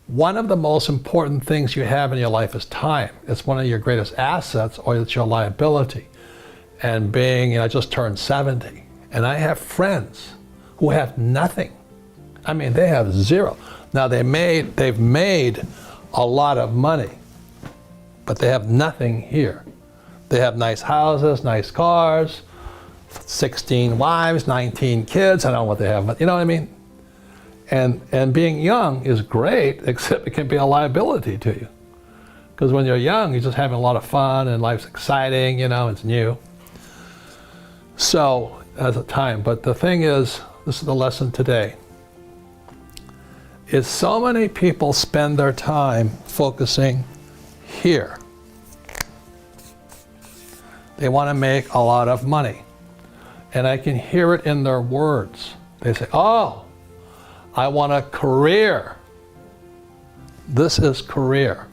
One of the most important things you have in your life is time. It's one of your greatest assets, or it's your liability. And I just turned 70, and I have friends who have nothing. I mean, they have zero. Now they've made a lot of money, but they have nothing here. They have nice houses, nice cars, 16 wives, 19 kids. I don't know what they have, but you know what I mean? And being young is great, except it can be a liability to you. Because when you're young, you're just having a lot of fun and life's exciting, it's new. So, at the time, but the thing is, this is the lesson today, is so many people spend their time focusing here. They want to make a lot of money. And I can hear it in their words. They say, oh, I want a career. This is career.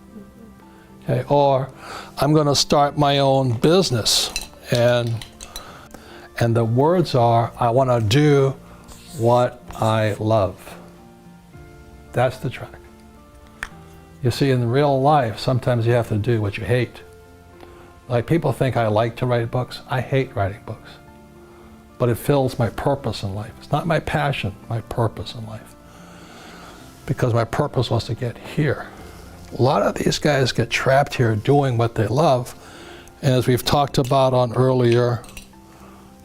Okay, or I'm going to start my own business. And the words are, I want to do what I love. That's the track. You see, in real life, sometimes you have to do what you hate. Like, people think I like to write books. I hate writing books. But it fills my purpose in life. It's not my passion, my purpose in life. Because my purpose was to get here. A lot of these guys get trapped here doing what they love. And as we've talked about on earlier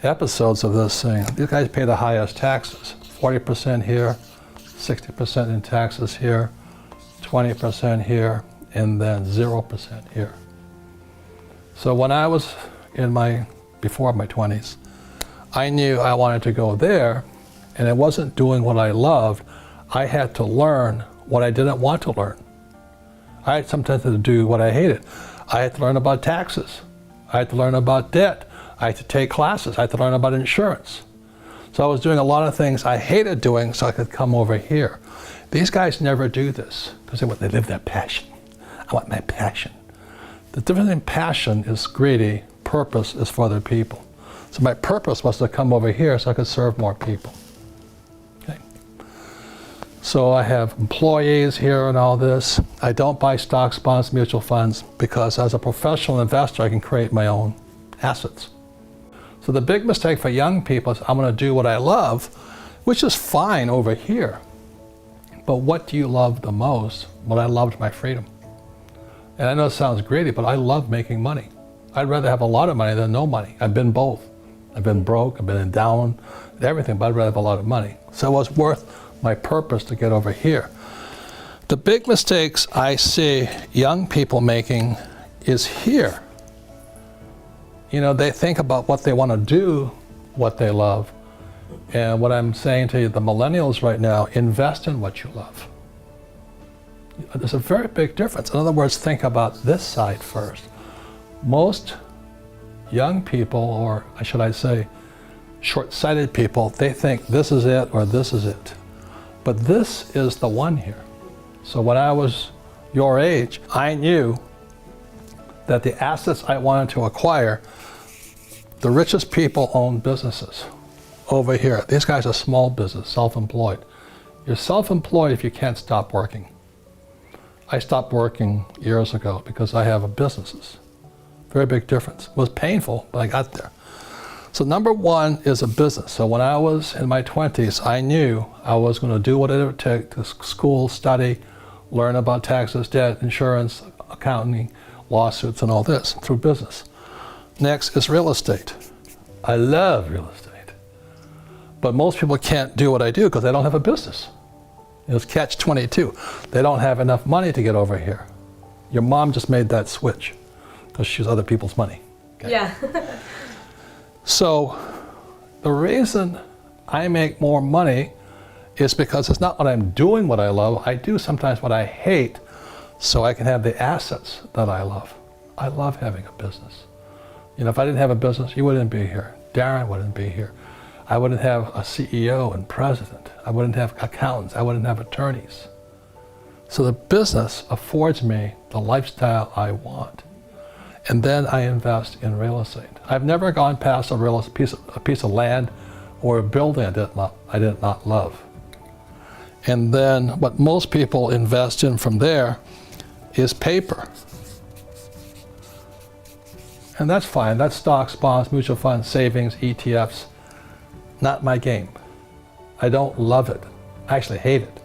episodes of this thing, these guys pay the highest taxes. 40% here, 60% in taxes here, 20% here, and then 0% here. So when I was before my 20s, I knew I wanted to go there, and it wasn't doing what I loved. I had to learn what I didn't want to learn. I had sometimes to do what I hated. I had to learn about taxes. I had to learn about debt. I had to take classes. I had to learn about insurance. So I was doing a lot of things I hated doing so I could come over here. These guys never do this because they live their passion. I want my passion. The difference in passion is greedy, purpose is for other people. So my purpose was to come over here so I could serve more people. Okay. So I have employees here and all this. I don't buy stocks, bonds, mutual funds, because as a professional investor, I can create my own assets. So the big mistake for young people is I'm going to do what I love, which is fine over here. But what do you love the most? Well, I loved my freedom. And I know it sounds greedy, but I love making money. I'd rather have a lot of money than no money. I've been both. I've been broke, I've been down, everything, but I'd rather have a lot of money. So it was worth my purpose to get over here. The big mistakes I see young people making is here. They think about what they want to do, what they love. And what I'm saying to you, the millennials right now, invest in what you love. There's a very big difference. In other words, think about this side first. Most young people, or should I say, short-sighted people, they think this is it or this is it. But this is the one here. So when I was your age, I knew that the assets I wanted to acquire, the richest people own businesses. Over here, these guys are small business, self-employed. You're self-employed if you can't stop working. I stopped working years ago because I have businesses. Very big difference. It was painful, but I got there. So number one is a business. So when I was in my 20s, I knew I was going to do what it would take to school, study, learn about taxes, debt, insurance, accounting, lawsuits, and all this through business. Next is real estate. I love real estate. But most people can't do what I do because they don't have a business. It's catch-22. They don't have enough money to get over here. Your mom just made that switch because she has other people's money. Okay? Yeah. So the reason I make more money is because it's not what I'm doing what I love. I do sometimes what I hate so I can have the assets that I love. I love having a business. If I didn't have a business, you wouldn't be here. Darren wouldn't be here. I wouldn't have a CEO and president. I wouldn't have accountants. I wouldn't have attorneys. So the business affords me the lifestyle I want. And then I invest in real estate. I've never gone past a piece of land or a building I did not love. And then what most people invest in from there is paper. And that's fine. That's stocks, bonds, mutual funds, savings, ETFs. Not my game. I don't love it. I actually hate it.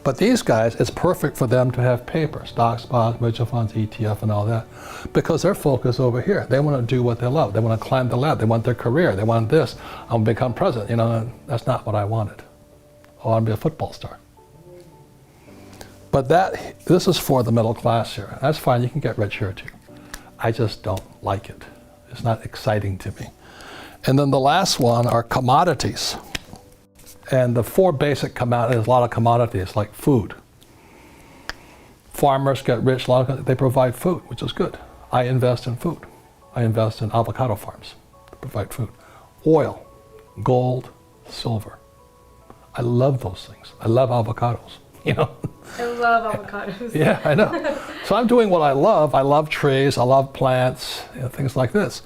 But these guys, it's perfect for them to have paper, stocks, bonds, mutual funds, ETF, and all that, because they're focused over here. They want to do what they love. They want to climb the ladder. They want their career. They want this. I want to become president. You know, that's not what I wanted. I want to be a football star. But this is for the middle class here. That's fine. You can get rich here too. I just don't like it. It's not exciting to me. And then the last one are commodities. And the four basic commodities, there's a lot of commodities like food. Farmers get rich, they provide food, which is good. I invest in food. I invest in avocado farms to provide food. Oil, gold, silver. I love those things. I love avocados, you know. I love avocados. Yeah, I know. So I'm doing what I love. I love trees, I love plants, you know, things like this.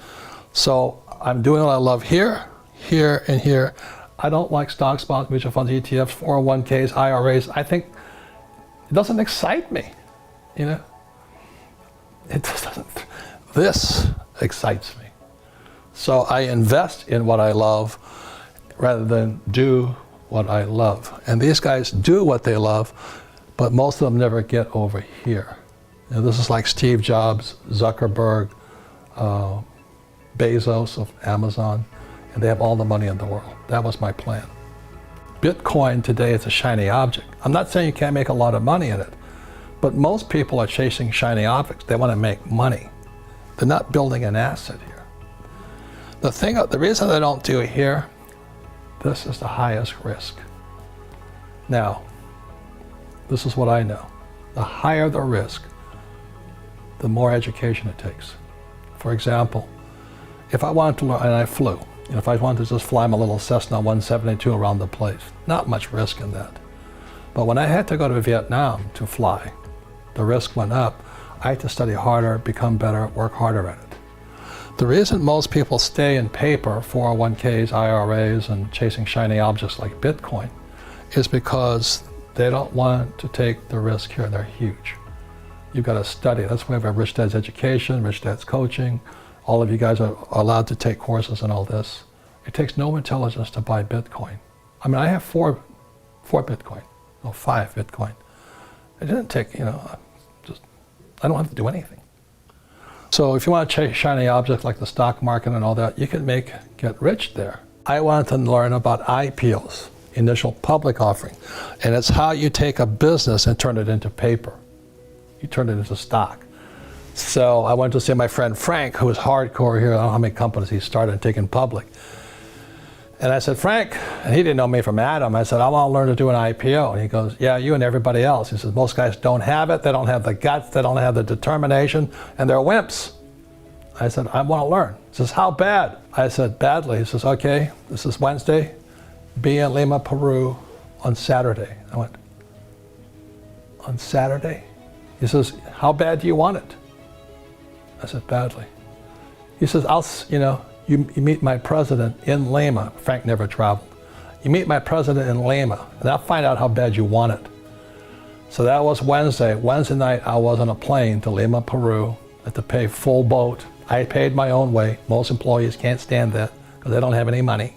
So I'm doing what I love here, here, and here. I don't like stocks, bonds, mutual funds, ETFs, 401ks, IRAs. I think it doesn't excite me, you know. It just doesn't. This excites me. So I invest in what I love rather than do what I love. And these guys do what they love, but most of them never get over here. You know, this is like Steve Jobs, Zuckerberg, Bezos of Amazon, and they have all the money in the world. That was my plan. Bitcoin today is a shiny object. I'm not saying you can't make a lot of money in it, but most people are chasing shiny objects. They want to make money. They're not building an asset here. The reason they don't do it here, this is the highest risk. Now, this is what I know. The higher the risk, the more education it takes. For example, if I wanted to learn, and I flew, you know, if I wanted to just fly my little Cessna 172 around the place, not much risk in that. But when I had to go to Vietnam to fly, the risk went up. I had to study harder, become better, work harder at it. The reason most people stay in paper, 401ks, IRAs, and chasing shiny objects like Bitcoin is because they don't want to take the risk here. They're huge. You've got to study. That's why we have Rich Dad's Education, Rich Dad's Coaching. All of you guys are allowed to take courses and all this. It takes no intelligence to buy Bitcoin. I mean, I have four Bitcoin, no, 5 Bitcoin. It didn't take, you know, I don't have to do anything. So if you want to chase shiny objects like the stock market and all that, you can get rich there. I wanted to learn about IPOs, initial public offering, and it's how you take a business and turn it into paper. You turn it into stock. So I went to see my friend Frank, who was hardcore here. I don't know how many companies he started and taken public. And I said, Frank, and he didn't know me from Adam. I said, I want to learn to do an IPO. And he goes, yeah, you and everybody else. He says, most guys don't have it. They don't have the guts. They don't have the determination. And they're wimps. I said, I want to learn. He says, how bad? I said, badly. He says, okay, this is Wednesday. Be in Lima, Peru on Saturday. I went, on Saturday? He says, how bad do you want it? I said, badly. He says, you meet my president in Lima. Frank never traveled. You meet my president in Lima, and I'll find out how bad you want it. So that was Wednesday. Wednesday night, I was on a plane to Lima, Peru. I had to pay full boat. I paid my own way. Most employees can't stand that because they don't have any money.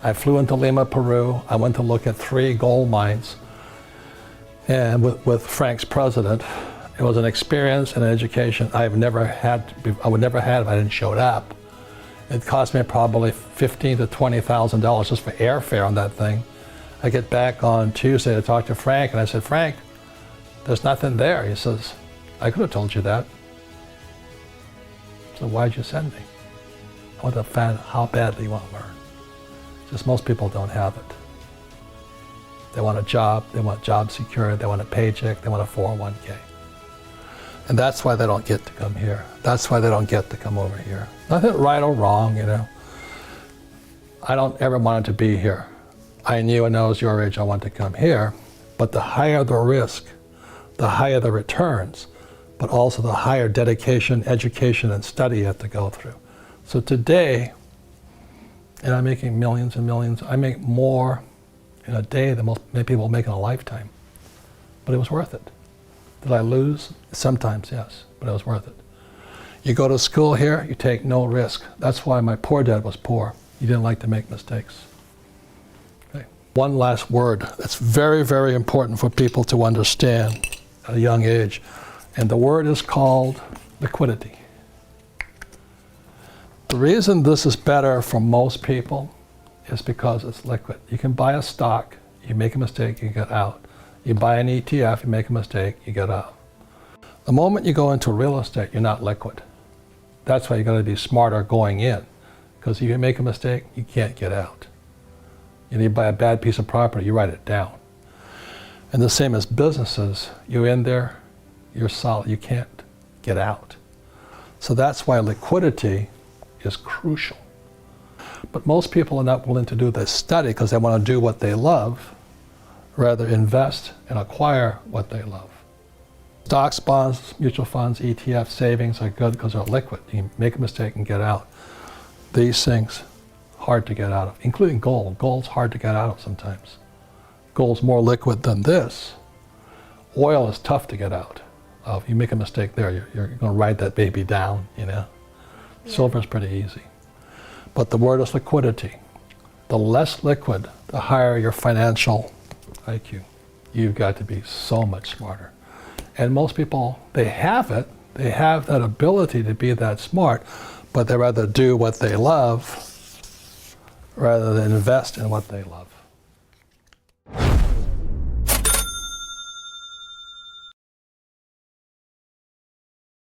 I flew into Lima, Peru. I went to look at 3 gold mines, and with Frank's president. It was an experience and an education I would never have if I didn't show up. It cost me probably $15,000 to $20,000 just for airfare on that thing. I get back on Tuesday to talk to Frank, and I said, Frank, there's nothing there. He says, I could have told you that. So why'd you send me? I want to find how badly you want to learn. Just most people don't have it. They want a job, they want job security, they want a paycheck, they want a 401k. And that's why they don't get to come here. That's why they don't get to come over here. Nothing right or wrong, you know. I don't ever want to be here. I knew when I was your age I wanted to come here, but the higher the risk, the higher the returns, but also the higher dedication, education, and study you have to go through. So today, and I'm making millions and millions, I make more in a day than many people make in a lifetime. But it was worth it. Did I lose? Sometimes, yes, but it was worth it. You go to school here, you take no risk. That's why my poor dad was poor. He didn't like to make mistakes. Okay. One last word that's very, very important for people to understand at a young age, and the word is called liquidity. The reason this is better for most people is because it's liquid. You can buy a stock, you make a mistake, you get out. You buy an ETF, you make a mistake, you get out. The moment you go into real estate, you're not liquid. That's why you got to be smarter going in, because if you make a mistake, you can't get out. You buy a bad piece of property, you write it down. And the same as businesses, you're in there, you're solid, you can't get out. So that's why liquidity is crucial. But most people are not willing to do this study because they want to do what they love, rather invest and acquire what they love. Stocks, bonds, mutual funds, ETF, savings are good because they're liquid. You can make a mistake and get out. These things, hard to get out of, including gold. Gold's hard to get out of sometimes. Gold's more liquid than this. Oil is tough to get out of. You make a mistake there, you're going to ride that baby down, you know. Yeah. Silver's pretty easy. But the word is liquidity. The less liquid, the higher your financial IQ. You've got to be so much smarter. And most people, they have it. They have that ability to be that smart, but they rather do what they love rather than invest in what they love.